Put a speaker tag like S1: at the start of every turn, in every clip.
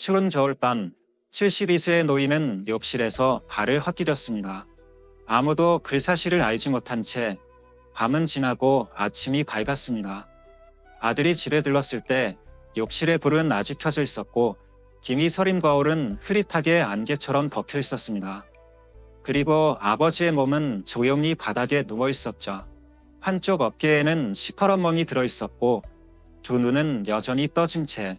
S1: 추운 겨울밤 72세의 노인은 욕실에서 발을 헛디뎠습니다. 아무도 그 사실을 알지 못한 채 밤은 지나고 아침이 밝았습니다. 아들이 집에 들렀을 때 욕실의 불은 아직 켜져 있었고 김이 서린 거울은 흐릿하게 안개처럼 덮여 있었습니다. 그리고 아버지의 몸은 조용히 바닥에 누워 있었죠. 한쪽 어깨에는 시퍼런 멍이 들어 있었고 두 눈은 여전히 떠진 채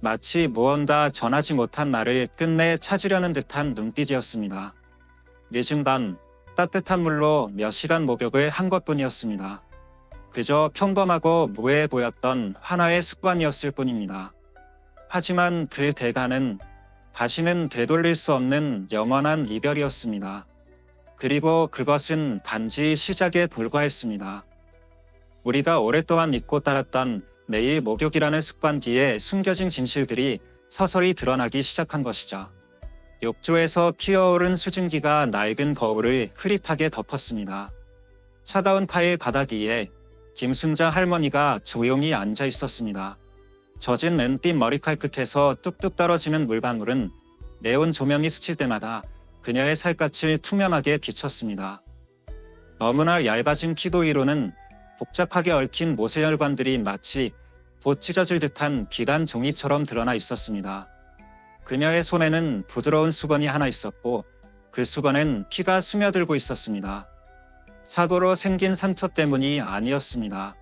S1: 마치 무언가 전하지 못한 나를 끝내 찾으려는 듯한 눈빛이었습니다. 늦은 밤 따뜻한 물로 몇 시간 목욕을 한 것뿐이었습니다. 그저 평범하고 무해해 보였던 하나의 습관이었을 뿐입니다. 하지만 그 대가는 다시는 되돌릴 수 없는 영원한 이별이었습니다. 그리고 그것은 단지 시작에 불과했습니다. 우리가 오랫동안 믿고 따랐던 매일 목욕이라는 습관 뒤에 숨겨진 진실들이 서서히 드러나기 시작한 것이죠. 욕조에서 피어오른 수증기가 낡은 거울을 흐릿하게 덮었습니다. 차가운 타일 바닥 위에 김순자 할머니가 조용히 앉아 있었습니다. 젖은 은빛 머리칼 끝에서 뚝뚝 떨어지는 물방울은 매운 조명이 스칠 때마다 그녀의 살갗을 투명하게 비쳤습니다. 너무나 얇아진 피도 위로는 복잡하게 얽힌 모세혈관들이 마치 곧 찢어질 듯한 비단 종이처럼 드러나 있었습니다. 그녀의 손에는 부드러운 수건이 하나 있었고 그 수건엔 피가 스며들고 있었습니다. 사고로 생긴 상처 때문이 아니었습니다.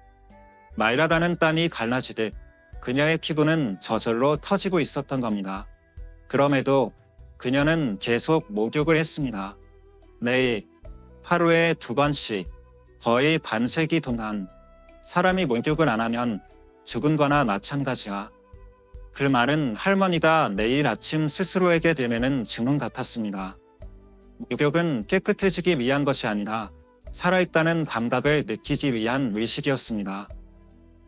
S1: 말라가는 땀이 갈라지듯 그녀의 피부는 저절로 터지고 있었던 겁니다. 그럼에도 그녀는 계속 목욕을 했습니다. 매일 하루에 2번씩 거의 반세기 동안 사람이 목욕을 안 하면 죽은 거나 마찬가지야. 그 말은 할머니가 내일 아침 스스로에게 되뇌는 증언 같았습니다. 목욕은 깨끗해지기 위한 것이 아니라 살아있다는 감각을 느끼기 위한 의식이었습니다.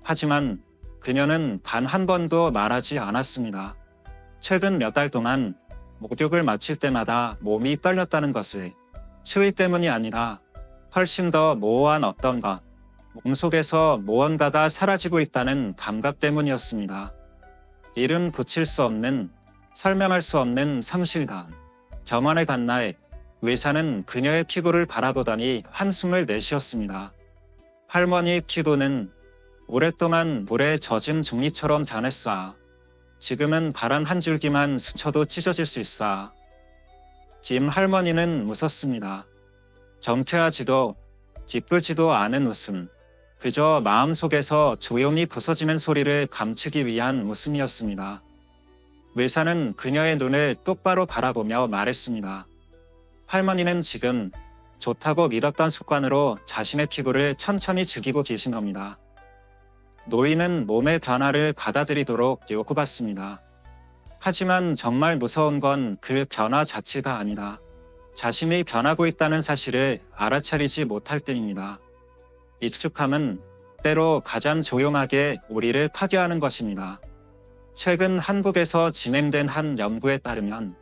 S1: 하지만 그녀는 단 한 번도 말하지 않았습니다. 최근 몇 달 동안 목욕을 마칠 때마다 몸이 떨렸다는 것을 추위 때문이 아니라 훨씬 더 모호한 어떤 것, 몸속에서 무언가가 사라지고 있다는 감각 때문이었습니다. 이름 붙일 수 없는, 설명할 수 없는 상실감. 병원에 간 날 의사는 그녀의 피부를 바라보더니 한숨을 내쉬었습니다. 할머니의 피부는 오랫동안 물에 젖은 종이처럼 변했어. 지금은 바람 한 줄기만 스쳐도 찢어질 수 있어. 김 할머니는 웃었습니다. 정쾌하지도 기쁘지도 않은 웃음. 그저 마음속에서 조용히 부서지는 소리를 감추기 위한 웃음이었습니다. 의사는 그녀의 눈을 똑바로 바라보며 말했습니다. 할머니는 지금 좋다고 믿었던 습관으로 자신의 피부를 천천히 죽이고 계신 겁니다. 노인은 몸의 변화를 받아들이도록 요구받습니다. 하지만 정말 무서운 건 그 변화 자체가 아니다. 자신이 변하고 있다는 사실을 알아차리지 못할 때입니다. 익숙함은 때로 가장 조용하게 우리를 파괴하는 것입니다. 최근 한국에서 진행된 한 연구에 따르면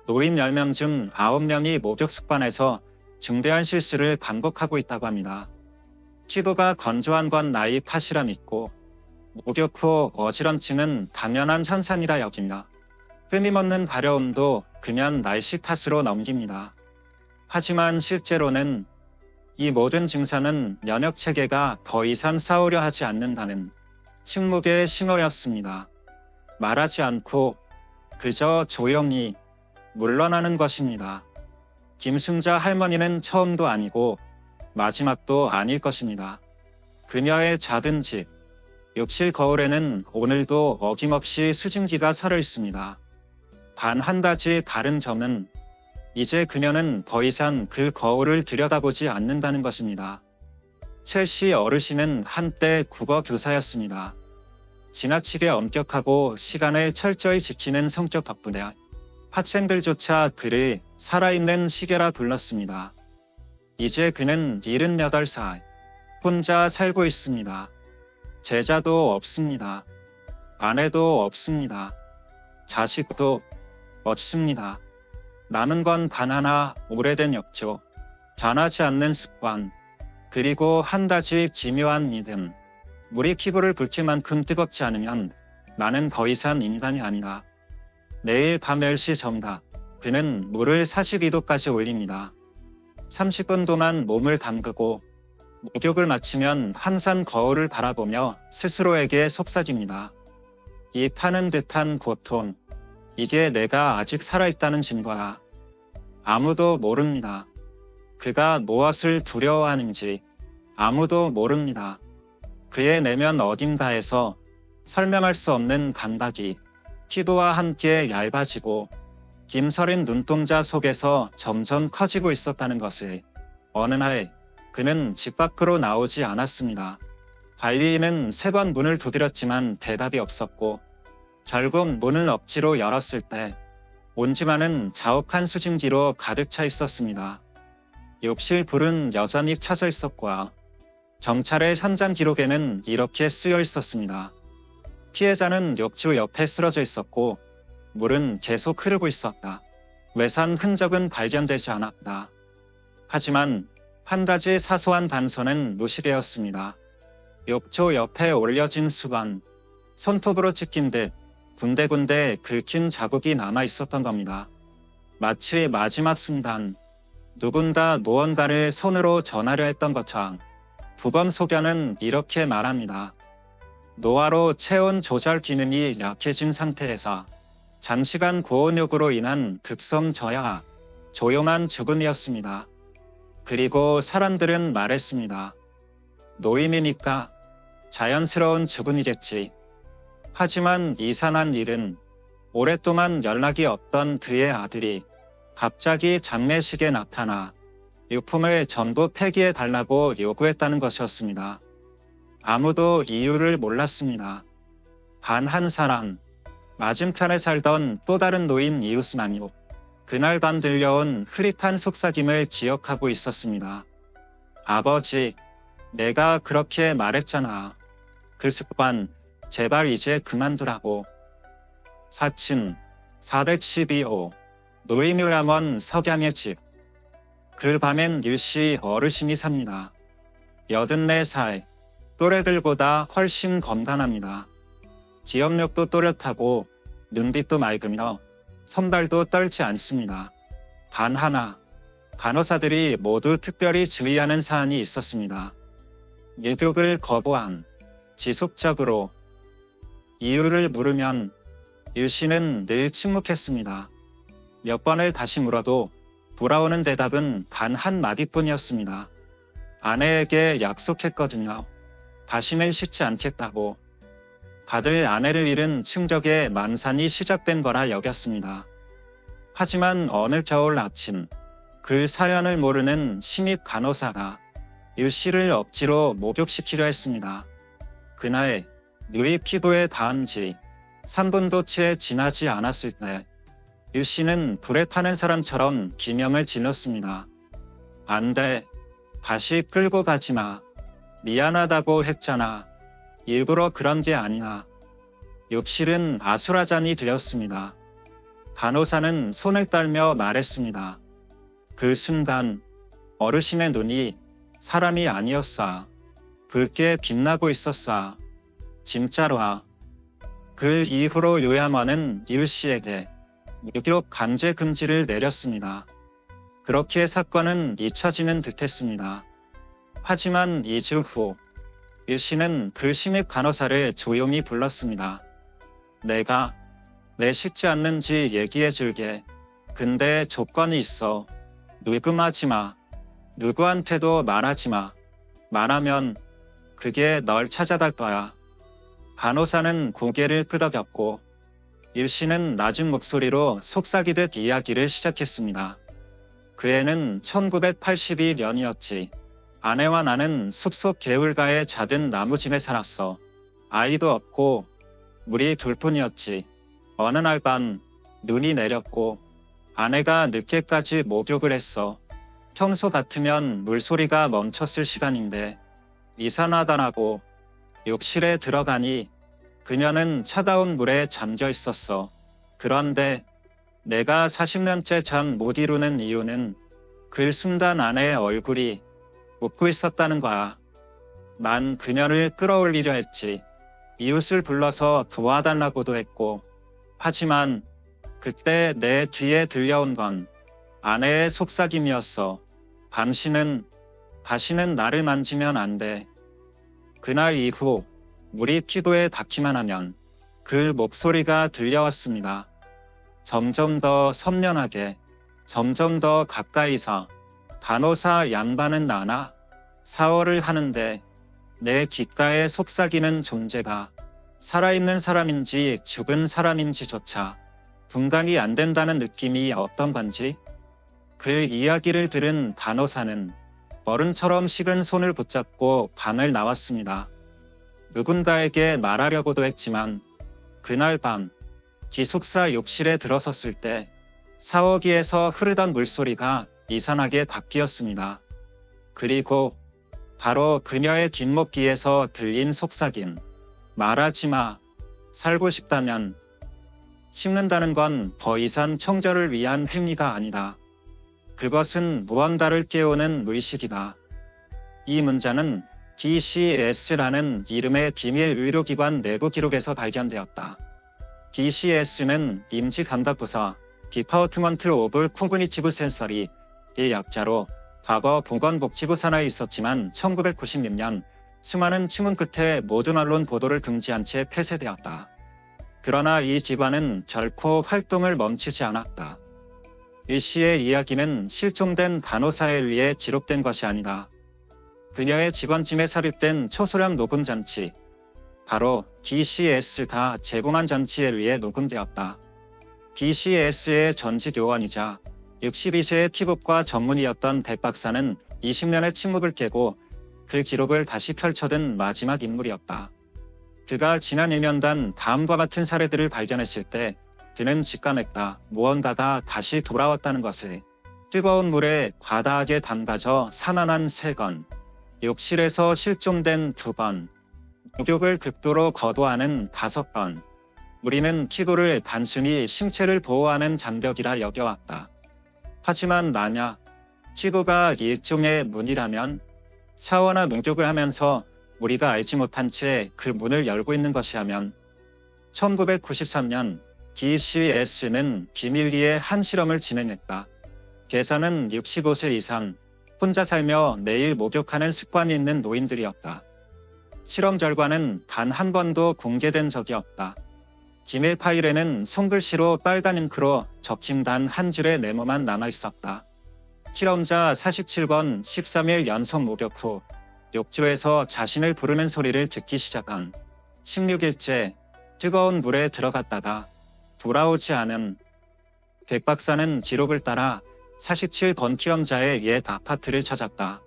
S1: 노인 10명 중 9명이 목욕 습관에서 중대한 실수를 반복하고 있다고 합니다. 피부가 건조한 건 나이 탓이라 믿고 목욕 후 어지럼증은 당연한 현상이라 여기며 끊임없는 가려움도 그냥 날씨 탓으로 넘깁니다. 하지만 실제로는 이 모든 증상은 면역 체계가 더 이상 싸우려 하지 않는다는 침묵의 신호였습니다. 말하지 않고 그저 조용히 물러나는 것입니다. 김순자 할머니는 처음도 아니고 마지막도 아닐 것입니다. 그녀의 작은 집, 욕실 거울에는 오늘도 어김없이 수증기가 살아 있습니다. 단 한 가지 다른 점은 이제 그녀는 더 이상 그 거울을 들여다보지 않는다는 것입니다. 첼시 어르신은 한때 국어 교사였습니다. 지나치게 엄격하고 시간을 철저히 지키는 성격 덕분에 학생들조차 그를 살아있는 시계라 불렀습니다. 이제 그는 78살, 혼자 살고 있습니다. 제자도 없습니다. 아내도 없습니다. 자식도 없습니다. 남은 건 단 하나, 오래된 욕조, 변하지 않는 습관, 그리고 한 가지 기묘한 믿음. 물이 피부를 붉힐 만큼 뜨겁지 않으면 나는 더 이상 인간이 아니다. 내일 밤 10시 정각, 그는 물을 42도까지 올립니다. 30분 동안 몸을 담그고 목욕을 마치면 환산 거울을 바라보며 스스로에게 속삭입니다. 이 타는 듯한 고통, 이게 내가 아직 살아있다는 증거야. 아무도 모릅니다. 그가 무엇을 두려워하는지 아무도 모릅니다. 그의 내면 어딘가에서 설명할 수 없는 감각이 피도와 함께 얇아지고 김서린 눈동자 속에서 점점 커지고 있었다는 것을 어느 날 그는 집 밖으로 나오지 않았습니다. 관리인은 3번 문을 두드렸지만 대답이 없었고 결국 문을 억지로 열었을 때 온 집안은 자욱한 수증기로 가득 차 있었습니다. 욕실 불은 여전히 켜져 있었고 경찰의 현장 기록에는 이렇게 쓰여 있었습니다. 피해자는 욕조 옆에 쓰러져 있었고 물은 계속 흐르고 있었다. 외산 흔적은 발견되지 않았다. 하지만 한 가지 사소한 단서는 무시되었습니다. 욕조 옆에 올려진 수건, 손톱으로 찍힌 듯 군데군데 긁힌 자국이 남아 있었던 겁니다. 마치 마지막 순간 누군가 무언가를 손으로 전하려 했던 것처럼 부검 소견은 이렇게 말합니다. 노화로 체온 조절 기능이 약해진 상태에서 장시간 고온욕으로 인한 급성 저하, 조용한 죽음이었습니다. 그리고 사람들은 말했습니다. 노인이니까 자연스러운 죽음이겠지. 하지만 이상한 일은 오랫동안 연락이 없던 그의 아들이 갑자기 장례식에 나타나 유품을 전부 폐기해 달라고 요구했다는 것이었습니다. 아무도 이유를 몰랐습니다. 단 한 사람, 맞은편에 살던 또 다른 노인 이웃만요. 그날 밤 들려온 흐릿한 속삭임을 기억하고 있었습니다. 아버지, 내가 그렇게 말했잖아. 그 습관, 제발 이제 그만두라고. 사층 412호 노인요양원 석양의 집. 그 밤엔 일시 어르신이 삽니다. 84살, 또래들보다 훨씬 건강합니다. 기억력도 또렷하고 눈빛도 맑으며 손발도 떨지 않습니다. 단 하나, 간호사들이 모두 특별히 주의하는 사안이 있었습니다. 유급을 거부한, 지속적으로. 이유를 물으면 유 씨는 늘 침묵했습니다. 몇 번을 다시 물어도 돌아오는 대답은 단 한 마디뿐이었습니다. 아내에게 약속했거든요. 다시는 씻지 않겠다고. 다들 아내를 잃은 충격의 만산이 시작된 거라 여겼습니다. 하지만 어느 겨울 아침, 그 사연을 모르는 신입 간호사가 유 씨를 억지로 목욕시키려 했습니다. 그날 유이 피부에 닿은 지 3분도 채 지나지 않았을 때 유 씨는 불에 타는 사람처럼 비명을 질렀습니다. 안 돼. 다시 끌고 가지 마. 미안하다고 했잖아. 일부러 그런 게 아니야. 욕실은 아수라장이 되었습니다. 간호사는 손을 떨며 말했습니다. 그 순간 어르신의 눈이 사람이 아니었어. 붉게 빛나고 있었어. 진짜로. 그 이후로 요양원은 유 씨에게 유교 강제 금지를 내렸습니다. 그렇게 사건은 잊혀지는 듯했습니다. 하지만 2주 후 유 씨는 그 신입 간호사를 조용히 불렀습니다. 내가 왜 씻지 않는지 얘기해 줄게. 근데 조건이 있어. 누금하지 마. 누구한테도 말하지 마. 말하면 그게 널 찾아갈 거야. 간호사는 고개를 끄덕였고 유 씨는 낮은 목소리로 속삭이듯 이야기를 시작했습니다. 그 해는 1982년이었지. 아내와 나는 숲속 개울가에 작은 나무집에 살았어. 아이도 없고 우리 둘뿐이었지. 어느 날 밤 눈이 내렸고 아내가 늦게까지 목욕을 했어. 평소 같으면 물소리가 멈췄을 시간인데 이상하다라고 욕실에 들어가니 그녀는 차가운 물에 잠겨 있었어. 그런데 내가 40년째 잠 못 이루는 이유는 그 순간 아내의 얼굴이 웃고 있었다는 거야. 난 그녀를 끌어올리려 했지. 이웃을 불러서 도와달라고도 했고. 하지만 그때 내 뒤에 들려온 건 아내의 속삭임이었어. 다시는 나를 만지면 안 돼. 그날 이후 물이 피부에 닿기만 하면 그 목소리가 들려왔습니다. 점점 더 선명하게, 점점 더 가까이서 간호사 양반은 나나 샤워를 하는데 내 귓가에 속삭이는 존재가 살아있는 사람인지 죽은 사람인지조차 분간이 안 된다는 느낌이 어떤 건지. 그 이야기를 들은 간호사는 어른처럼 식은 손을 붙잡고 방을 나왔습니다. 누군가에게 말하려고도 했지만 그날 밤 기숙사 욕실에 들어섰을 때 샤워기에서 흐르던 물소리가 이상하게 바뀌었습니다. 그리고 바로 그녀의 뒷목귀에서 들린 속삭임. 말하지 마. 살고 싶다면. 씹는다는 건 더 이상 청결을 위한 행위가 아니다. 그것은 무언가를 깨우는 의식이다. 이 문자는 DCS라는 이름의 비밀 의료기관 내부 기록에서 발견되었다. DCS는 임시감각부서 디파트먼트 오브 코그니티브 센서리 의 약자로 과거 보건복지부 산하에 있었지만 1996년 수많은 청문 끝에 모든 언론 보도를 금지한 채 폐쇄되었다. 그러나 이 기관은 결코 활동을 멈추지 않았다. 이 씨의 이야기는 실종된 간호사에 의해 기록된 것이 아니다. 그녀의 직원짐에 삽입된 초소량 녹음 장치, 바로 DCS가 제공한 장치에 의해 녹음되었다. DCS의 전직 요원이자 62세의 피부과 전문의였던 백 박사는 20년의 침묵을 깨고 그 기록을 다시 펼쳐든 마지막 인물이었다. 그가 지난 1년간 다음과 같은 사례들을 발견했을 때 그는 직감했다. 무언가가 다시 돌아왔다는 것을. 뜨거운 물에 과다하게 담가져 산화한 3건, 욕실에서 실종된 2건, 목욕을 극도로 거부하는 5건. 우리는 피부를 단순히 신체를 보호하는 장벽이라 여겨왔다. 하지만 만약 피부가 일종의 문이라면 샤워나 목욕을 하면서 우리가 알지 못한 채 그 문을 열고 있는 것이라면 1993년 DCS는 비밀리에 한 실험을 진행했다. 계산은 65세 이상, 혼자 살며 매일 목욕하는 습관이 있는 노인들이었다. 실험 결과는 단 한 번도 공개된 적이 없다. 기밀 파일에는 손글씨로 빨간 잉크로 적힌 단 한 줄의 메모만 남아있었다. 실험자 47번 13일 연속 목욕 후 욕조에서 자신을 부르는 소리를 듣기 시작한 16일째 뜨거운 물에 들어갔다가 돌아오지 않은 백 박사는 기록을 따라 47번 실험자의 옛 아파트를 찾았다.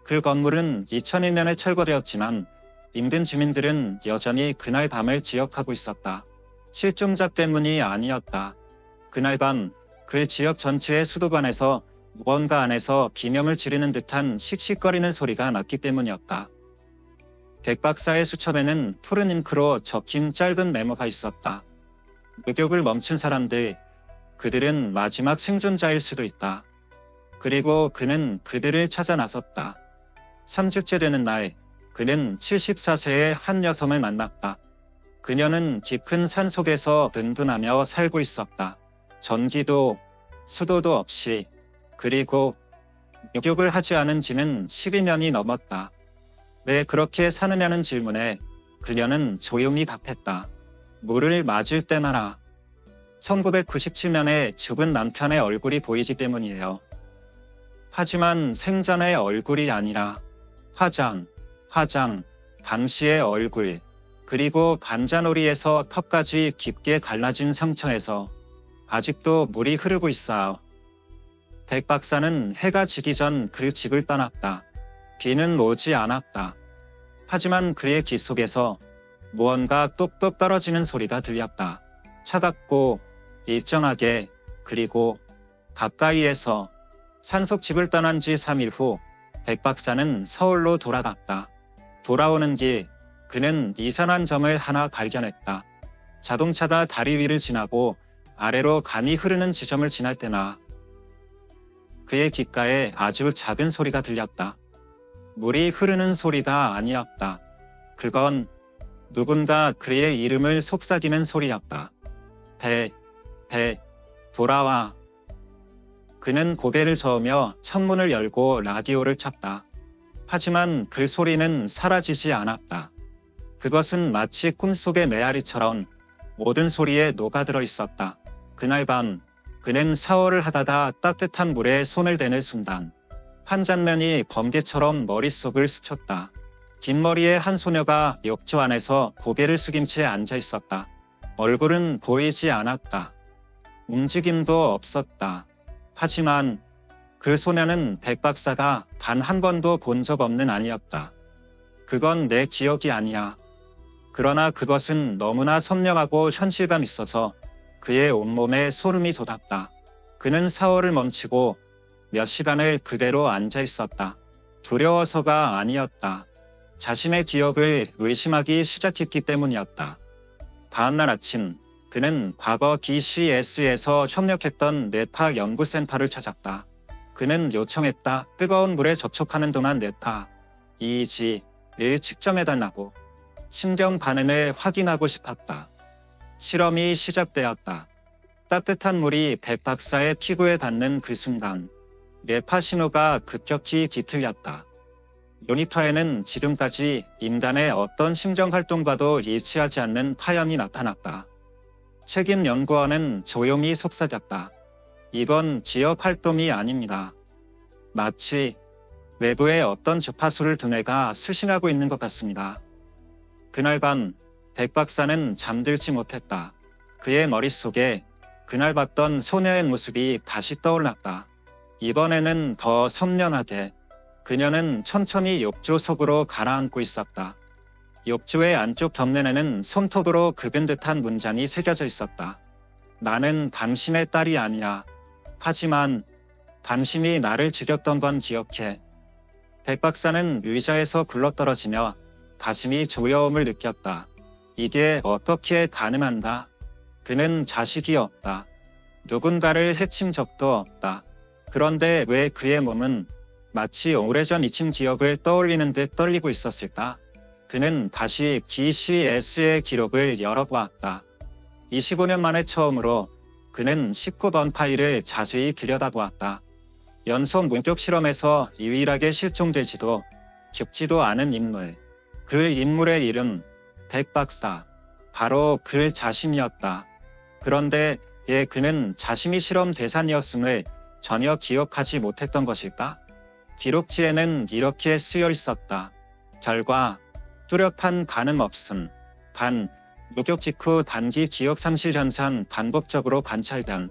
S1: 그 건물은 2001년에 철거되었지만 인근 주민들은 여전히 그날 밤을 기억하고 있었다. 실종자 때문이 아니었다. 그날 밤 그 지역 전체의 수도관에서 무언가 안에서 비명을 지르는 듯한 씩씩거리는 소리가 났기 때문이었다. 백 박사의 수첩에는 푸른 잉크로 적힌 짧은 메모가 있었다. 목욕을 멈춘 사람들, 그들은 마지막 생존자일 수도 있다. 그리고 그는 그들을 찾아 나섰다. 3주째 되는 날, 그는 74세의 한 여성을 만났다. 그녀는 깊은 산속에서 은둔하며 살고 있었다. 전기도, 수도도 없이. 그리고 목욕을 하지 않은 지는 12년이 넘었다. 왜 그렇게 사느냐는 질문에 그녀는 조용히 답했다. 물을 맞을 때마다 1997년에 죽은 남편의 얼굴이 보이기 때문이에요. 하지만 생전의 얼굴이 아니라 화장, 당시의 얼굴, 그리고 관자놀이에서 턱까지 깊게 갈라진 상처에서 아직도 물이 흐르고 있어요. 백 박사는 해가 지기 전 그 집을 떠났다. 비는 오지 않았다. 하지만 그의 귀 속에서 무언가 똑똑 떨어지는 소리가 들렸다. 차갑고 일정하게, 그리고 가까이에서. 산속집을 떠난 지 3일 후 백 박사는 서울로 돌아갔다. 돌아오는 길 그는 이상한 점을 하나 발견했다. 자동차가 다리 위를 지나고 아래로 강이 흐르는 지점을 지날 때나 그의 귓가에 아주 작은 소리가 들렸다. 물이 흐르는 소리가 아니었다. 그건 누군가 그의 이름을 속삭이는 소리였다. 배, 돌아와. 그는 고개를 저으며 창문을 열고 라디오를 켰다. 하지만 그 소리는 사라지지 않았다. 그것은 마치 꿈속의 메아리처럼 모든 소리에 녹아들어 있었다. 그날 밤 그는 샤워를 하다가 따뜻한 물에 손을 대는 순간 한 장면이 번개처럼 머릿속을 스쳤다. 긴 머리의 한 소녀가 욕조 안에서 고개를 숙인 채 앉아 있었다. 얼굴은 보이지 않았다. 움직임도 없었다. 하지만 그 소녀는 백 박사가 단 한 번도 본 적 없는 아이였다. 그건 내 기억이 아니야. 그러나 그것은 너무나 선명하고 현실감 있어서 그의 온몸에 소름이 돋았다. 그는 샤워를 멈추고 몇 시간을 그대로 앉아 있었다. 두려워서가 아니었다. 자신의 기억을 의심하기 시작했기 때문이었다. 다음날 아침 그는 과거 DCS에서 협력했던 네타 연구센터를 찾았다. 그는 요청했다. 뜨거운 물에 접촉하는 동안 네타, EEG를 측정해달라고. 심경 반응을 확인하고 싶었다. 실험이 시작되었다. 따뜻한 물이 백 박사의 피부에 닿는 그 순간 뇌파 신호가 급격히 뒤틀렸다. 모니터에는 지금까지 인간의 어떤 심정 활동과도 일치하지 않는 파열이 나타났다. 책임 연구원은 조용히 속삭였다. 이건 기억 활동이 아닙니다. 마치 외부의 어떤 주파수를 두뇌가 수신하고 있는 것 같습니다. 그날 밤 백 박사는 잠들지 못했다. 그의 머릿속에 그날 봤던 소녀의 모습이 다시 떠올랐다. 이번에는 더 선명하게 그녀는 천천히 욕조 속으로 가라앉고 있었다. 욕조의 안쪽 벽면에는 손톱으로 긁은 듯한 문장이 새겨져 있었다. 나는 당신의 딸이 아니야. 하지만 당신이 나를 죽였던 건 기억해. 백 박사는 의자에서 굴러떨어지며 가슴이 조여움을 느꼈다. 이게 어떻게 가능한가? 그는 자식이 없다. 누군가를 해친 적도 없다. 그런데 왜 그의 몸은 마치 오래전 잊힌 기억을 떠올리는 듯 떨리고 있었을까? 그는 다시 DCS의 기록을 열어보았다. 25년 만에 처음으로 그는 19번 파일을 자세히 들여다보았다. 연속 문격 실험에서 유일하게 실종되지도 죽지도 않은 인물. 그 인물의 이름 백 박사. 바로 그 자신이었다. 그런데 왜 그는 자신이 실험 대상이었음을 전혀 기억하지 못했던 것일까? 기록지에는 이렇게 쓰여 있었다. 결과 뚜렷한 가늠 없음. 단 목욕 직후 단기 기억 상실 현상 반복적으로 관찰됨.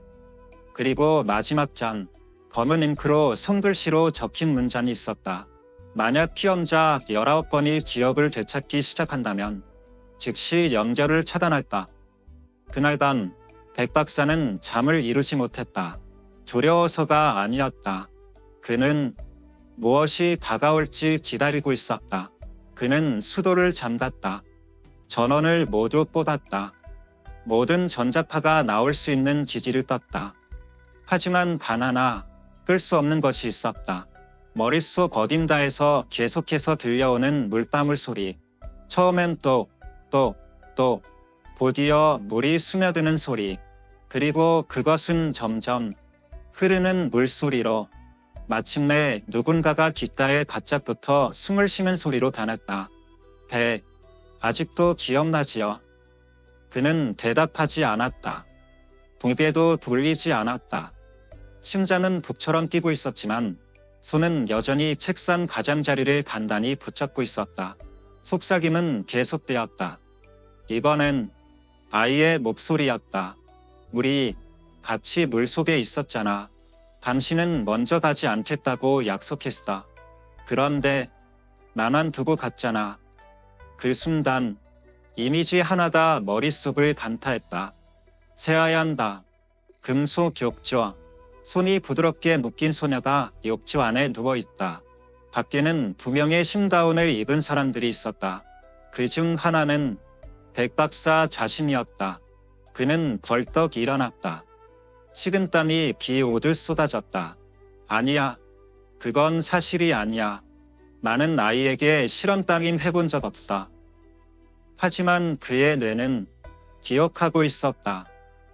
S1: 그리고 마지막 장 검은 잉크로 손글씨로 적힌 문장이 있었다. 만약 피험자 19번이 기억을 되찾기 시작한다면 즉시 연결을 차단할다. 그날 밤 백 박사는 잠을 이루지 못했다. 두려워서가 아니었다. 그는 무엇이 다가올지 기다리고 있었다. 그는 수도를 잠갔다. 전원을 모두 꽂았다. 모든 전자파가 나올 수 있는 기기를 떴다. 하지만 단 하나 끌 수 없는 것이 있었다. 머릿속 어딘가에서 계속해서 들려오는 물방울 소리. 처음엔 또 곧이어 물이 스며드는 소리. 그리고 그것은 점점 흐르는 물소리로 마침내 누군가가 귓가에 바짝 붙어 숨을 쉬는 소리로 변했다. 아직도 기억나지요? 그는 대답하지 않았다. 붕괴도 불리지 않았다. 심장은 북처럼 뛰고 있었지만 손은 여전히 책상 가장자리를 단단히 붙잡고 있었다. 속삭임은 계속되었다. 이번엔 아이의 목소리였다. 우리 같이 물속에 있었잖아. 당신은 먼저 가지 않겠다고 약속했어. 그런데 나만 두고 갔잖아. 그 순간 이미지 하나가 머릿속을 강타했다. 새하얀다. 금속 욕조. 손이 부드럽게 묶인 소녀가 욕조 안에 누워있다. 밖에는 두 명의 흰가운을 입은 사람들이 있었다. 그 중 하나는 백 박사 자신이었다. 그는 벌떡 일어났다. 식은땀이 비 오듯 쏟아졌다. 아니야. 그건 사실이 아니야. 나는 아이에게 실험 따윈 해본 적 없어. 하지만 그의 뇌는 기억하고 있었다.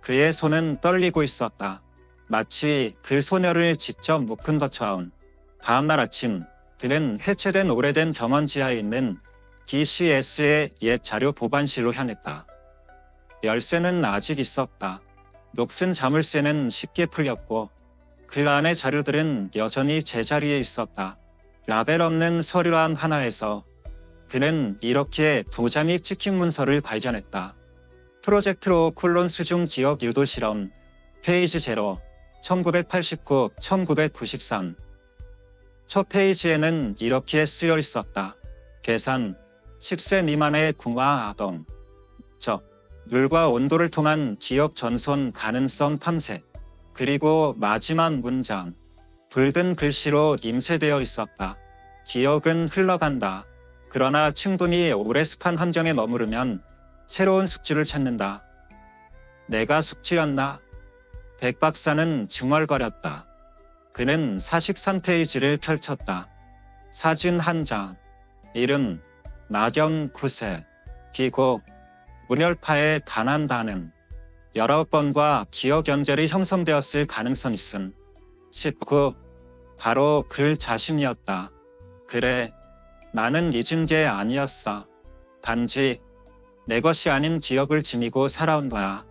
S1: 그의 손은 떨리고 있었다. 마치 그 소녀를 직접 묶은 것처럼. 다음날 아침 그는 해체된 오래된 병원 지하에 있는 DCS의 옛 자료 보관실로 향했다. 열쇠는 아직 있었다. 녹슨 자물쇠는 쉽게 풀렸고 그 안의 자료들은 여전히 제자리에 있었다. 라벨 없는 서류란 하나에서 그는 이렇게 도장이 찍힌 문서를 발견했다. 프로젝트로 콜론 수중 기억 유도 실험 페이지 0 1989-1993 첫 페이지에는 이렇게 쓰여 있었다. 계산 10세 미만의 궁화 아동 물과 온도를 통한 기억 전손 가능성 탐색. 그리고 마지막 문장. 붉은 글씨로 임세되어 있었다. 기억은 흘러간다. 그러나 충분히 오래 습한 환경에 머무르면 새로운 숙지를 찾는다. 내가 숙지였나? 백 박사는 중얼거렸다. 그는 43페이지를 펼쳤다. 사진 한 장. 이름 나경 9세. 기고 문열파의 단한 반응. 19번과 기억 연결이 형성되었을 가능성 있음. 19. 바로 그 자신이었다. 그래, 나는 잊은 게 아니었어. 단지 내 것이 아닌 기억을 지니고 살아온 거야.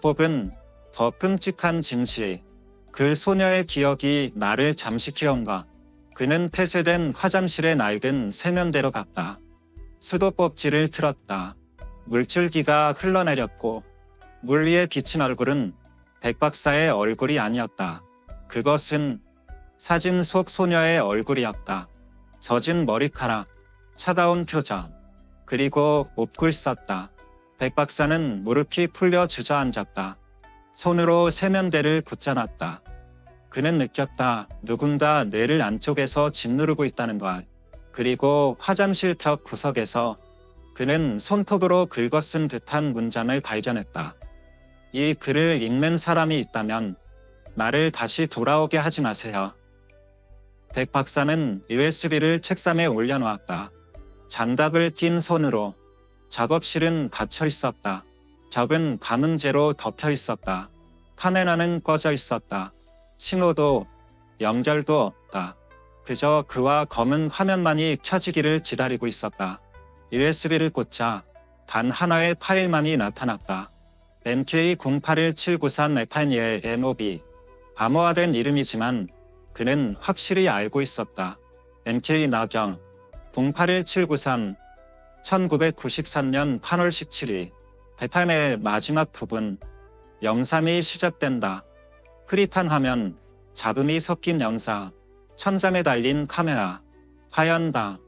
S1: 혹은 더 끔찍한 진실. 그 소녀의 기억이 나를 잠식해온가. 그는 폐쇄된 화장실에 낡은 세면대로 갔다. 수도꼭지를 틀었다. 물줄기가 흘러내렸고 물 위에 비친 얼굴은 백 박사의 얼굴이 아니었다. 그것은 사진 속 소녀의 얼굴이었다. 젖은 머리카락, 차가운 표정, 그리고 옷을 썼다. 백 박사는 무릎이 풀려 주저앉았다. 손으로 세면대를 붙잡았다. 그는 느꼈다. 누군가 뇌를 안쪽에서 짓누르고 있다는 걸. 그리고 화장실 벽 구석에서 그는 손톱으로 긁어쓴 듯한 문장을 발견했다. 이 글을 읽는 사람이 있다면 나를 다시 돌아오게 하지 마세요. 백 박사는 USB를 책상에 올려놓았다. 장갑을 낀 손으로. 작업실은 닫혀 있었다. 벽은 밤음제로 덮여 있었다. 카메라는 꺼져 있었다. 신호도 연결도 없다. 그저 그와 검은 화면만이 켜지기를 기다리고 있었다. USB를 꽂자 단 하나의 파일만이 나타났다. MK081793FN의 MOB. 암호화된 이름이지만 그는 확실히 알고 있었다. MK 나경 081793 1993년 8월 17일 FN의 마지막 부분. 영상이 시작된다. 흐릿한 화면, 잡음이 섞인 영상, 천장에 달린 카메라, 하얀 방.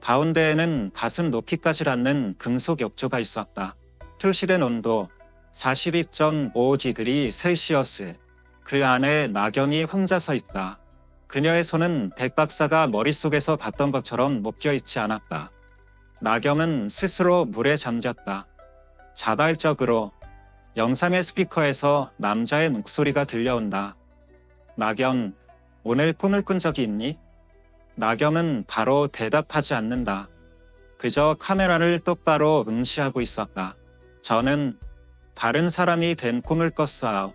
S1: 가운데에는 가슴 높이까지 닿는 금속 욕조가 있었다. 표시된 온도 42.5디그리 셀시어스. 그 안에 나경이 혼자 서 있다. 그녀의 손은 백 박사가 머릿속에서 봤던 것처럼 묶여있지 않았다. 나경은 스스로 물에 잠겼다. 자발적으로. 영상의 스피커에서 남자의 목소리가 들려온다. 나경, 오늘 꿈을 꾼 적이 있니? 나경은 바로 대답하지 않는다. 그저 카메라를 똑바로 응시하고 있었다. 저는 다른 사람이 된 꿈을 꿨어요.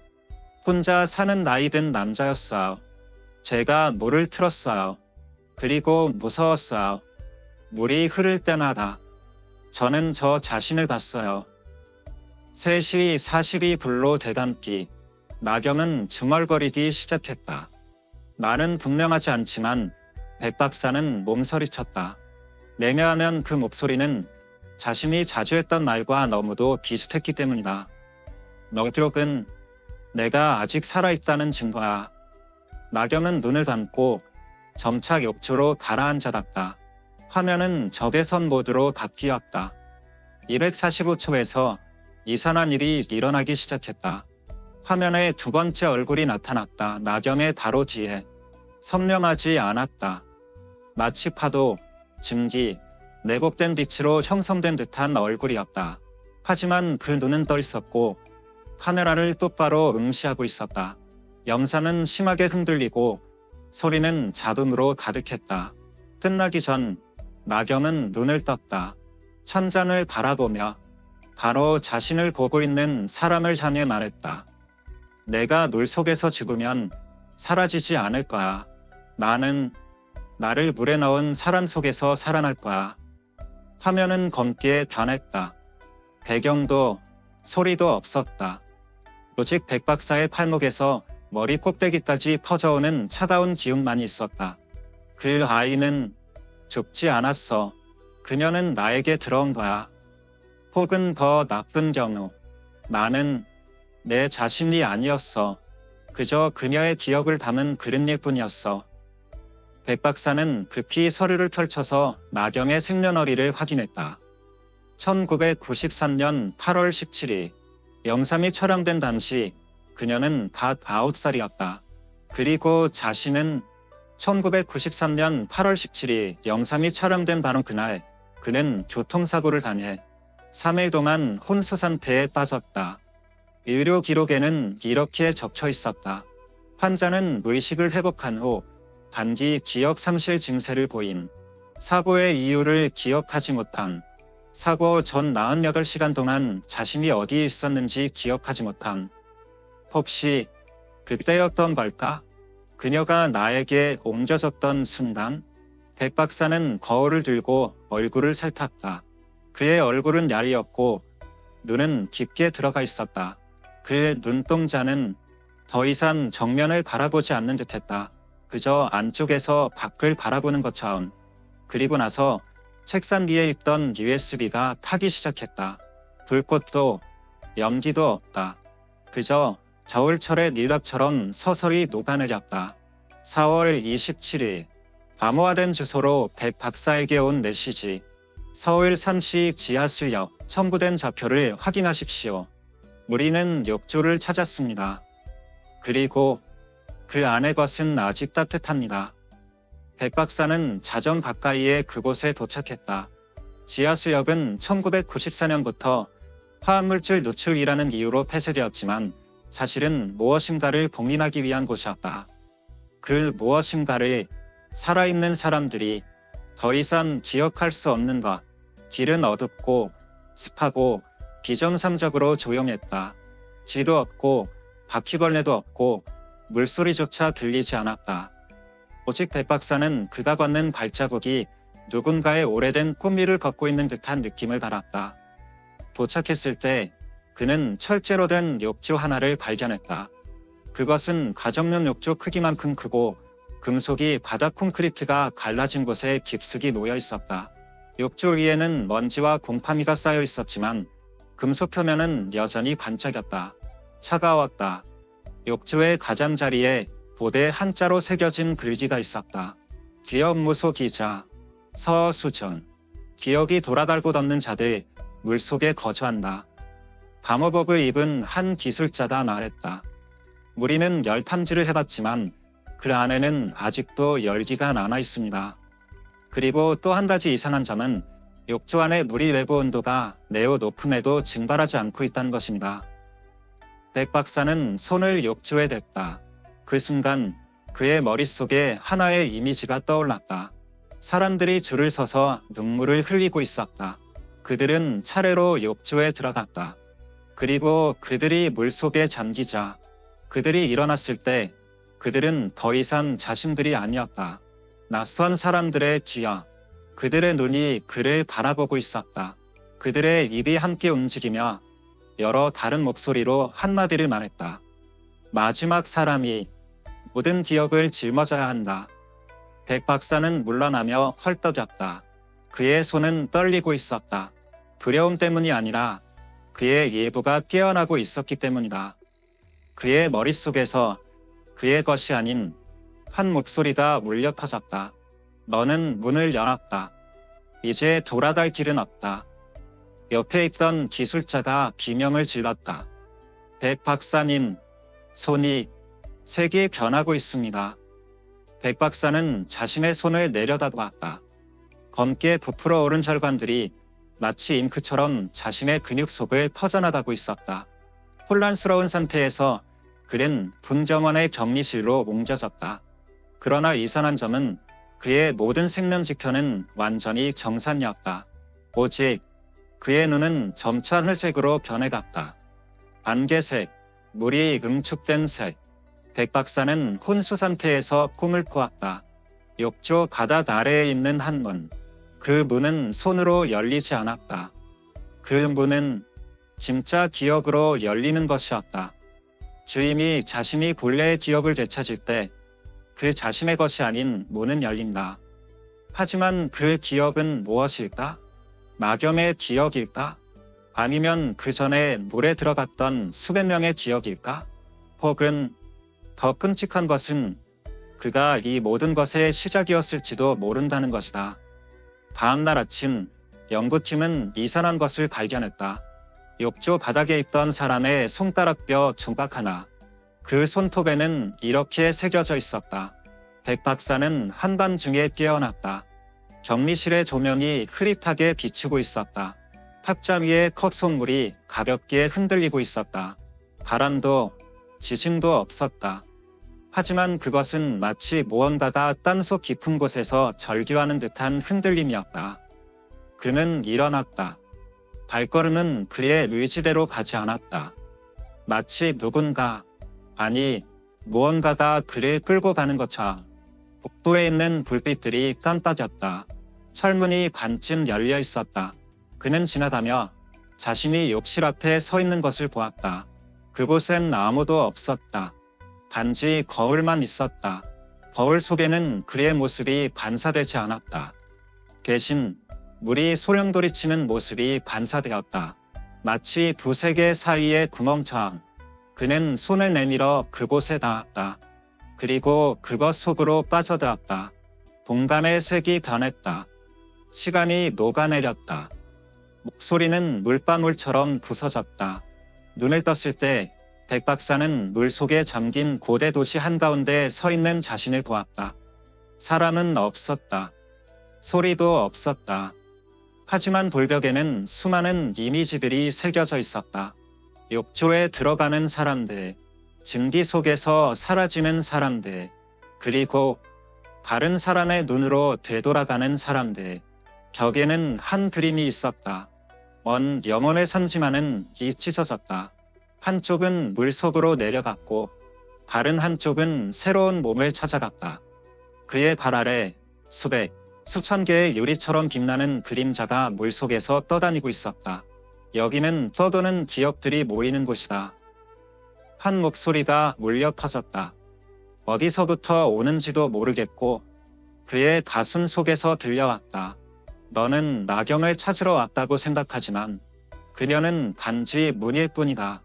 S1: 혼자 사는 나이 든 남자였어요. 제가 물을 틀었어요. 그리고 무서웠어요. 물이 흐를 때마다 저는 저 자신을 봤어요. 3시 42분로 되감기. 나경은 중얼거리기 시작했다. 말은 분명하지 않지만 백 박사는 몸서리쳤다. 왜냐하면 그 목소리는 자신이 자주 했던 말과 너무도 비슷했기 때문이다. 너 기록은 내가 아직 살아있다는 증거야. 나경은 눈을 감고 점차 욕조로 가라앉아갔다. 화면은 적외선 모드로 바뀌었다. 245초에서 이상한 일이 일어나기 시작했다. 화면에 두 번째 얼굴이 나타났다. 나경의 바로 뒤에. 선명하지 않았다. 마치 파도, 증기, 내복된 빛으로 형성된 듯한 얼굴이었다. 하지만 그 눈은 떠 있었고 카메라를 똑바로 응시하고 있었다. 영상은 심하게 흔들리고 소리는 잡음으로 가득했다. 끝나기 전 나경은 눈을 떴다. 천장을 바라보며 바로 자신을 보고 있는 사람을 향해 말했다. 내가 물 속에서 죽으면 사라지지 않을 거야. 나는 나를 물에 넣은 사람 속에서 살아날 거야. 화면은 검게 변했다. 배경도 소리도 없었다. 오직 백 박사의 팔목에서 머리 꼭대기까지 퍼져오는 차가운 기운만 있었다. 그 아이는 죽지 않았어. 그녀는 나에게 들어온 거야. 혹은 더 나쁜 경우, 나는 내 자신이 아니었어. 그저 그녀의 기억을 담은 그릇일 뿐이었어. 백 박사는 급히 서류를 펼쳐서 나경의 생년월일을 확인했다. 1993년 8월 17일, 영상이 촬영된 당시 그녀는 갓 9살이었다. 그리고 자신은 1993년 8월 17일 영상이 촬영된 바로 그날 그는 교통사고를 당해 3일 동안 혼수 상태에 빠졌다. 의료 기록에는 이렇게 적혀 있었다. 환자는 의식을 회복한 후 단기 기억 상실 증세를 보임. 사고의 이유를 기억하지 못한. 사고 전 48시간 동안 자신이 어디에 있었는지 기억하지 못한. 혹시 그때였던 걸까? 그녀가 나에게 옮겨졌던 순간, 백 박사는 거울을 들고 얼굴을 살폈다. 그의 얼굴은 야리었고 눈은 깊게 들어가 있었다. 그의 눈동자는 더 이상 정면을 바라보지 않는 듯했다. 그저 안쪽에서 밖을 바라보는 것처럼. 그리고 나서 책상 위에 있던 USB가 타기 시작했다. 불꽃도 연기도 없다. 그저 겨울철의 니락처럼 서서히 녹아내렸다. 4월 27일 암호화된 주소로 백 박사에게 온 메시지. 서울 삼시 지하수역 첨부된 좌표를 확인하십시오. 우리는 욕조를 찾았습니다. 그리고 그 안의 것은 아직 따뜻합니다. 백 박사는 자정 가까이에 그곳에 도착했다. 지하수역은 1994년부터 화학물질 누출이라는 이유로 폐쇄되었지만 사실은 무엇인가를 봉인하기 위한 곳이었다. 그 무엇인가를 살아있는 사람들이 더 이상 기억할 수 없는 것. 길은 어둡고 습하고 비정상적으로 조용했다. 쥐도 없고 바퀴벌레도 없고 물소리조차 들리지 않았다. 오직 백 박사는 그가 걷는 발자국이 누군가의 오래된 꽃미를 걷고 있는 듯한 느낌을 받았다. 도착했을 때 그는 철제로 된 욕조 하나를 발견했다. 그것은 가정용 욕조 크기만큼 크고 금속이 바닥 콘크리트가 갈라진 곳에 깊숙이 놓여 있었다. 욕조 위에는 먼지와 곰팡이가 쌓여 있었지만 금속 표면은 여전히 반짝였다. 차가웠다. 욕조의 가장자리에 보대 한자로 새겨진 글귀가 있었다. 기업무소 기자 서수전. 기억이 돌아갈곳 없는 자들 물속에 거주한다. 방호복을 입은 한 기술자가 말했다. 우리는 열 탐지를 해봤지만 그 안에는 아직도 열기가 남아 있습니다. 그리고 또 한 가지 이상한 점은 욕조 안의 물이 외부 온도가 매우 높음에도 증발하지 않고 있다는 것입니다. 백 박사는 손을 욕조에 댔다. 그 순간 그의 머릿속에 하나의 이미지가 떠올랐다. 사람들이 줄을 서서 눈물을 흘리고 있었다. 그들은 차례로 욕조에 들어갔다. 그리고 그들이 물속에 잠기자 그들이 일어났을 때 그들은 더 이상 자신들이 아니었다. 낯선 사람들의 귀와 그들의 눈이 그를 바라보고 있었다. 그들의 입이 함께 움직이며 여러 다른 목소리로 한마디를 말했다. 마지막 사람이 모든 기억을 짊어져야 한다. 백 박사는 물러나며 헐떡였다. 그의 손은 떨리고 있었다. 두려움 때문이 아니라 그의 예부가 깨어나고 있었기 때문이다. 그의 머릿속에서 그의 것이 아닌 한 목소리가 울려 터졌다. 너는 문을 열었다. 이제 돌아갈 길은 없다. 옆에 있던 기술자가 비명을 질렀다. 백 박사님, 손이 색이 변하고 있습니다. 백 박사는 자신의 손을 내려다보았다. 검게 부풀어 오른 혈관들이 마치 잉크처럼 자신의 근육 속을 퍼져나가고 있었다. 혼란스러운 상태에서 그는 분정원의 격리실로 옮겨졌다. 그러나 이상한 점은 그의 모든 생명 지표는 완전히 정상이었다. 오직 그의 눈은 점차 회색으로 변해갔다. 안개색, 물이 응축된 색. 백 박사는 혼수 상태에서 꿈을 꾸었다. 욕조 바닥 아래에 있는 한 문. 그 문은 손으로 열리지 않았다. 그 문은 진짜 기억으로 열리는 것이었다. 주임이 자신이 본래의 기억을 되찾을 때 그 자신의 것이 아닌 문은 열린다. 하지만 그 기억은 무엇일까? 막염의 기억일까? 아니면 그 전에 물에 들어갔던 수백 명의 기억일까? 혹은 더 끔찍한 것은 그가 이 모든 것의 시작이었을지도 모른다는 것이다. 다음날 아침 연구팀은 이상한 것을 발견했다. 욕조 바닥에 있던 사람의 손가락뼈 조각 하나. 그 손톱에는 이렇게 새겨져 있었다. 백 박사는 한밤중에 깨어났다. 격리실의 조명이 흐릿하게 비치고 있었다. 탁자 위에 컵송물이 가볍게 흔들리고 있었다. 바람도 지진도 없었다. 하지만 그것은 마치 무언가가 땅속 깊은 곳에서 절규하는 듯한 흔들림이었다. 그는 일어났다. 발걸음은 그의 의지대로 가지 않았다. 마치 누군가, 아니 무언가가 그를 끌고 가는 것처럼. 복도에 있는 불빛들이 깜빡였다. 철문이 반쯤 열려 있었다. 그는 지나가며 자신이 욕실 앞에 서 있는 것을 보았다. 그곳엔 아무도 없었다. 단지 거울만 있었다. 거울 속에는 그의 모습이 반사되지 않았다. 대신 물이 소용돌이치는 모습이 반사되었다. 마치 두세 개 사이의 구멍처럼. 그는 손을 내밀어 그곳에 닿았다. 그리고 그것 속으로 빠져들었다. 공간의 색이 변했다. 시간이 녹아내렸다. 목소리는 물방울처럼 부서졌다. 눈을 떴을 때 백 박사는 물속에 잠긴 고대 도시 한가운데 서 있는 자신을 보았다. 사람은 없었다. 소리도 없었다. 하지만 돌벽에는 수많은 이미지들이 새겨져 있었다. 욕조에 들어가는 사람들, 증기 속에서 사라지는 사람들, 그리고 다른 사람의 눈으로 되돌아가는 사람들. 벽에는 한 그림이 있었다. 먼 영혼의 선지만은 찢어졌다. 한쪽은 물속으로 내려갔고 다른 한쪽은 새로운 몸을 찾아갔다. 그의 발 아래 수백, 수천 개의 유리처럼 빛나는 그림자가 물속에서 떠다니고 있었다. 여기는 떠도는 기억들이 모이는 곳이다. 한 목소리가 울려 퍼졌다. 어디서부터 오는지도 모르겠고 그의 가슴 속에서 들려왔다. 너는 나경을 찾으러 왔다고 생각하지만 그녀는 단지 문일 뿐이다.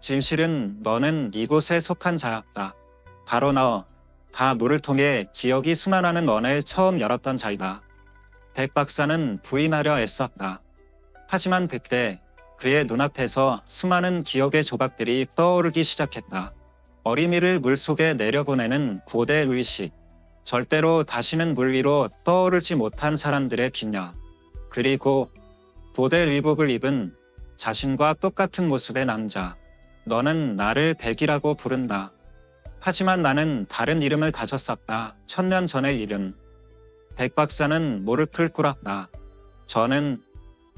S1: 진실은 너는 이곳에 속한 자였다. 바로 너, 다 물을 통해 기억이 순환하는 너를 처음 열었던 자이다. 백 박사는 부인하려 애썼다. 하지만 그때 그의 눈앞에서 수많은 기억의 조각들이 떠오르기 시작했다. 어린이를 물속에 내려보내는 고대 의식, 절대로 다시는 물 위로 떠오르지 못한 사람들의 기념, 그리고 고대 의복을 입은 자신과 똑같은 모습의 남자. 너는 나를 백이라고 부른다. 하지만 나는 다른 이름을 가졌었다. 1000년 전의 이름. 백 박사는 무릎을 꿇었다. 저는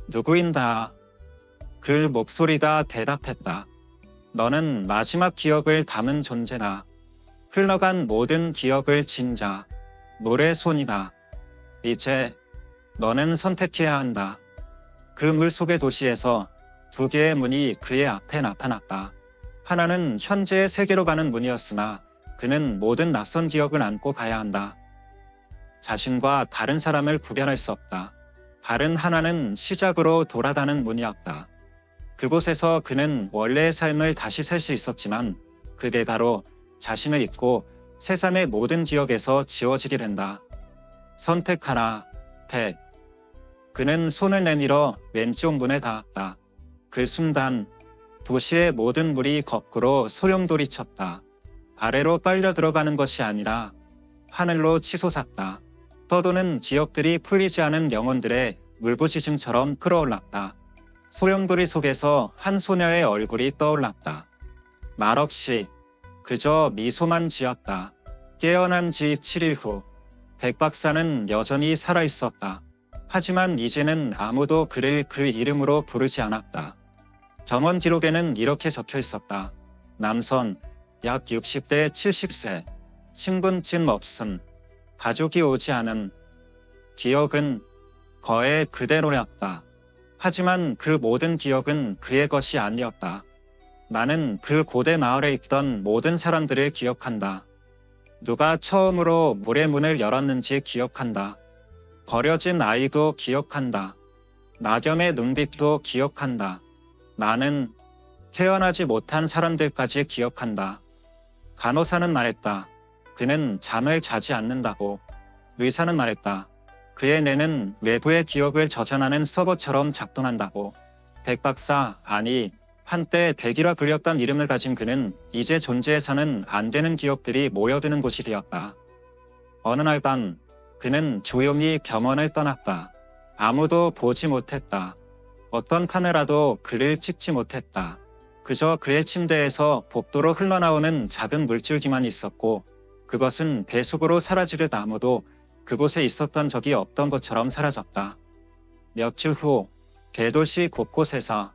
S1: 누구인가? 그 목소리가 대답했다. 너는 마지막 기억을 담은 존재다. 흘러간 모든 기억을 진 자, 물의 손이다. 이제 너는 선택해야 한다. 그 물속의 도시에서 두 개의 문이 그의 앞에 나타났다. 하나는 현재의 세계로 가는 문이었으나 그는 모든 낯선 기억을 안고 가야 한다. 자신과 다른 사람을 구별할 수 없다. 다른 하나는 시작으로 돌아가는 문이었다. 그곳에서 그는 원래의 삶을 다시 살 수 있었지만 그게 바로 자신을 잊고 세상의 모든 기억에서 지워지게 된다. 선택하라, 백. 그는 손을 내밀어 왼쪽 문에 닿았다. 그 순간 도시의 모든 물이 거꾸로 소용돌이쳤다. 아래로 빨려 들어가는 것이 아니라 하늘로 치솟았다. 떠도는 기억들이 풀리지 않은 영혼들의 물부짖음처럼 끌어올랐다. 소용돌이 속에서 한 소녀의 얼굴이 떠올랐다. 말없이 그저 미소만 지었다. 깨어난 지 7일 후 백 박사는 여전히 살아있었다. 하지만 이제는 아무도 그를 그 이름으로 부르지 않았다. 병원 기록에는 이렇게 적혀 있었다. 남선, 약 60대 70세, 신분증 없음, 가족이 오지 않음. 기억은 거의 그대로였다. 하지만 그 모든 기억은 그의 것이 아니었다. 나는 그 고대 마을에 있던 모든 사람들을 기억한다. 누가 처음으로 물의 문을 열었는지 기억한다. 버려진 아이도 기억한다. 나겸의 눈빛도 기억한다. 나는 태어나지 못한 사람들까지 기억한다. 간호사는 말했다. 그는 잠을 자지 않는다고. 의사는 말했다. 그의 뇌는 외부의 기억을 저장하는 서버처럼 작동한다고. 백박사, 아니, 한때 백이라 불렸던 이름을 가진 그는 이제 존재해서는 안 되는 기억들이 모여드는 곳이 되었다. 어느 날 밤, 그는 조용히 병원을 떠났다. 아무도 보지 못했다. 어떤 카메라도 그를 찍지 못했다. 그저 그의 침대에서 복도로 흘러나오는 작은 물줄기만 있었고, 그것은 배속으로 사라지듯 아무도 그곳에 있었던 적이 없던 것처럼 사라졌다. 며칠 후, 대도시 곳곳에서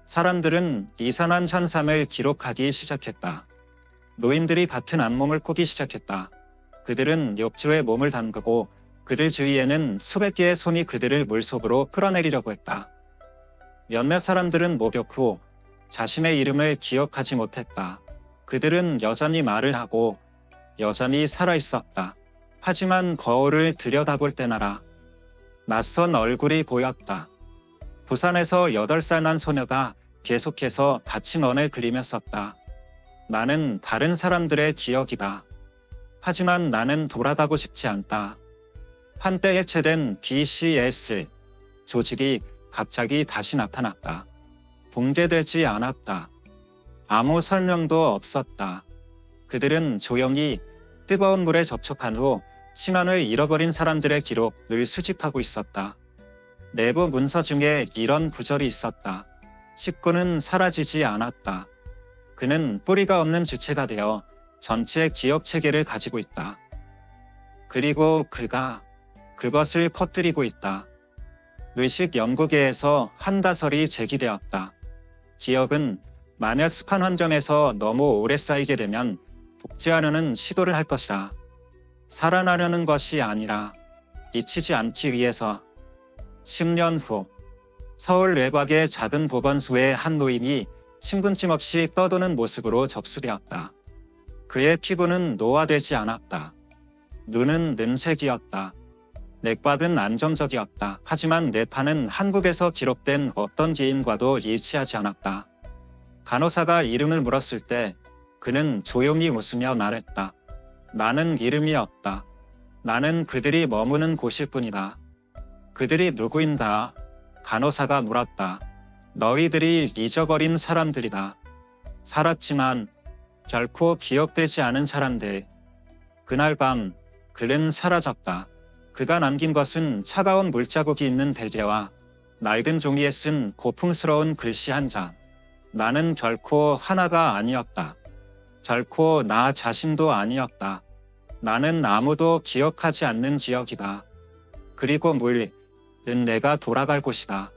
S1: 사람들은 이상한 현상을 기록하기 시작했다. 노인들이 같은 앞몸을 꾸기 시작했다. 그들은 욕조에 몸을 담그고 그들 주위에는 수백 개의 손이 그들을 물속으로 끌어내리려고 했다. 몇몇 사람들은 목욕 후 자신의 이름을 기억하지 못했다. 그들은 여전히 말을 하고 여전히 살아있었다. 하지만 거울을 들여다볼 때나라 낯선 얼굴이 보였다. 부산에서 8살 난 소녀가 계속해서 다친 원을 그리며 썼다. 나는 다른 사람들의 기억이다. 하지만 나는 돌아가고 싶지 않다. 한때 해체된 BCS 조직이 갑자기 다시 나타났다. 붕괴되지 않았다. 아무 설명도 없었다. 그들은 조용히 뜨거운 물에 접촉한 후 신원을 잃어버린 사람들의 기록을 수집하고 있었다. 내부 문서 중에 이런 구절이 있었다. 식구는 사라지지 않았다. 그는 뿌리가 없는 주체가 되어 전체 기억 체계를 가지고 있다. 그리고 그가 그것을 퍼뜨리고 있다. 의식 연구계에서 한 가설이 제기되었다. 기억은 만약 습한 환경에서 너무 오래 쌓이게 되면 복제하려는 시도를 할 것이다. 살아나려는 것이 아니라 잊히지 않기 위해서. 10년 후 서울 외곽의 작은 보건소의 한 노인이 신분증 없이 떠도는 모습으로 접수되었다. 그의 피부는 노화되지 않았다. 눈은 는색이었다. 맥박은 안정적이었다. 하지만 뇌파는 한국에서 기록된 어떤 지인과도 일치하지 않았다. 간호사가 이름을 물었을 때 그는 조용히 웃으며 말했다. 나는 이름이 없다. 나는 그들이 머무는 곳일 뿐이다. 그들이 누구인가? 간호사가 물었다. 너희들이 잊어버린 사람들이다. 살았지만 결코 기억되지 않은 사람들. 그날 밤 그는 사라졌다. 그가 남긴 것은 차가운 물자국이 있는 베개와 낡은 종이에 쓴 고풍스러운 글씨 한 장. 나는 결코 하나가 아니었다. 결코 나 자신도 아니었다. 나는 아무도 기억하지 않는 기억이다. 그리고 물은 내가 돌아갈 곳이다.